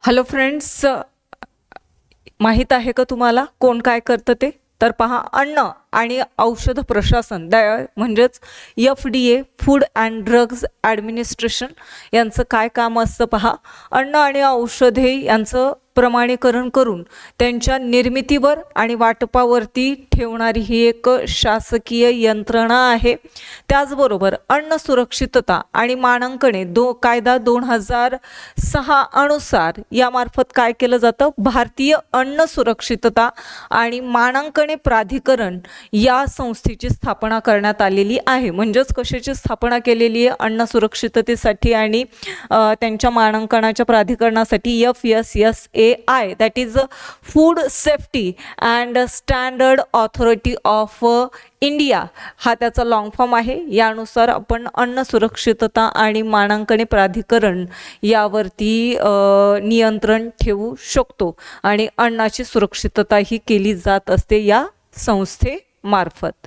Hello friends, माहीत आहे का तुम्हाला कोण काय करतं ते? तर पहा, अन्न आणि औषध प्रशासन म्हणजेच FDA food and drugs administration यांचं काय काम असतं पहा. अन्न आणि औषधे यांचं प्रमाणीकरण करून त्यांच्या निर्मितीवर आणि वाटपावरती ठेवणारी ही एक शासकीय यंत्रणा आहे. त्याचबरोबर अन्न सुरक्षितता आणि मानांकने कायदा 2006 अनुसार यामार्फत काय केलं जातं? भारतीय अन्न सुरक्षितता आणि मानांकने प्राधिकरण या संस्थेची स्थापना करण्यात आलेली आहे. म्हणजेच कशाची स्थापना केलेली आहे? अन्न सुरक्षिततेसाठी आणि त्यांच्या मानांकनाच्या प्राधिकरणासाठी FSSAI, that is food safety and standard authority of India, हा त्याचा लॉंग फॉर्म आहे. यानुसार आपण अन्न सुरक्षितता आणि मानांकने प्राधिकरण यावरती नियंत्रण ठेवू शकतो आणि अन्नाची सुरक्षितता ही केली जात असते या संस्थेमार्फत.